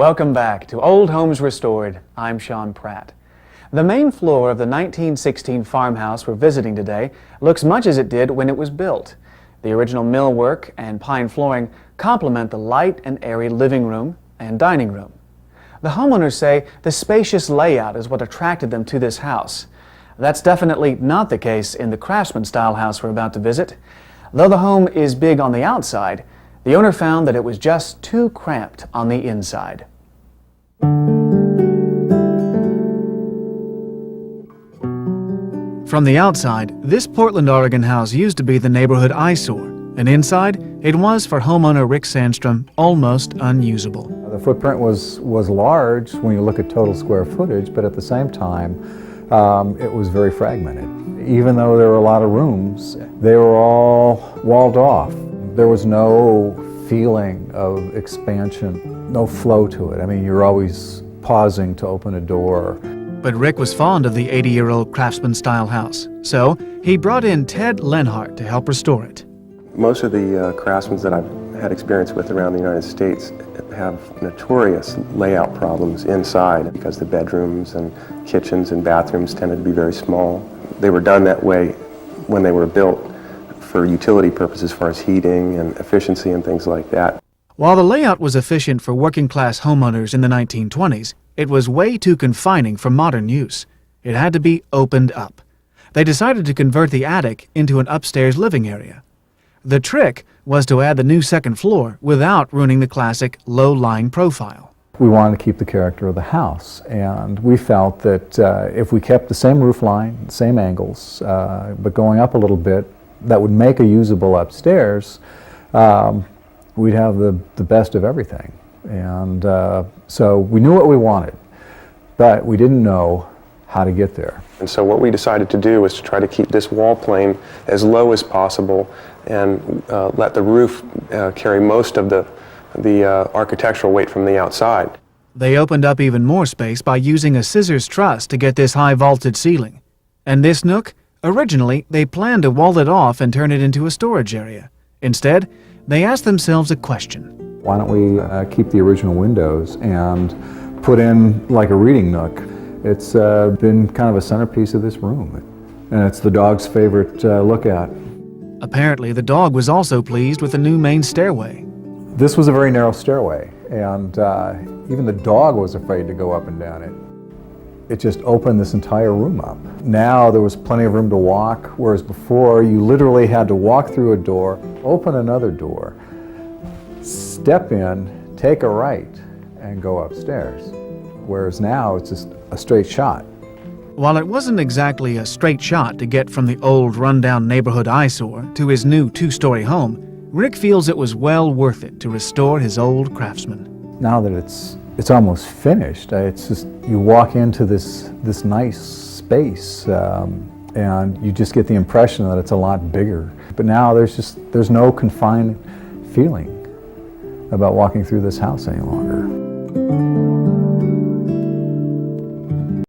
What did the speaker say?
Welcome back to Old Homes Restored. I'm Sean Pratt. The main floor of the 1916 farmhouse we're visiting today looks much as it did when it was built. The original millwork and pine flooring complement the light and airy living room and dining room. The homeowners say the spacious layout is what attracted them to this house. That's definitely not the case in the Craftsman-style house we're about to visit. Though the home is big on the outside, the owner found that it was just too cramped on the inside. From the outside, this Portland, Oregon house used to be the neighborhood eyesore, and inside, it was for homeowner Rick Sandstrom almost unusable. The footprint was large when you look at total square footage, but at the same time, it was very fragmented. Even though there were a lot of rooms, they were all walled off. There was no feeling of expansion, no flow to it. I mean, you're always pausing to open a door. But Rick was fond of the 80-year-old Craftsman-style house, so he brought in Ted Lenhart to help restore it. Most of the craftsmen that I've had experience with around the United States have notorious layout problems inside because the bedrooms and kitchens and bathrooms tended to be very small. They were done that way when they were built for utility purposes as far as heating and efficiency and things like that. While the layout was efficient for working-class homeowners in the 1920s, it was way too confining for modern use. It had to be opened up. They decided to convert the attic into an upstairs living area. The trick was to add the new second floor without ruining the classic low-lying profile. We wanted to keep the character of the house, and we felt that if we kept the same roof line, same angles, but going up a little bit, that would make a usable upstairs, we'd have the best of everything. And so we knew what we wanted, but we didn't know how to get there. And so what we decided to do was to try to keep this wall plane as low as possible and let the roof carry most of the architectural weight from the outside. They opened up even more space by using a scissors truss to get this high vaulted ceiling. And this nook? Originally, they planned to wall it off and turn it into a storage area. Instead, they asked themselves a question. Why don't we keep the original windows and put in like a reading nook? It's been kind of a centerpiece of this room, and it's the dog's favorite look at. Apparently, the dog was also pleased with the new main stairway. This was a very narrow stairway, and even the dog was afraid to go up and down it. It just opened this entire room up. Now there was plenty of room to walk, whereas before you literally had to walk through a door, open another door, step in, take a right, and go upstairs. Whereas now it's just a straight shot. While it wasn't exactly a straight shot to get from the old rundown neighborhood eyesore to his new two-story home, Rick feels it was well worth it to restore his old Craftsman. Now that it's almost finished, it's just you walk into this nice space and you just get the impression that it's a lot bigger. But now there's no confined feeling about walking through this house any longer.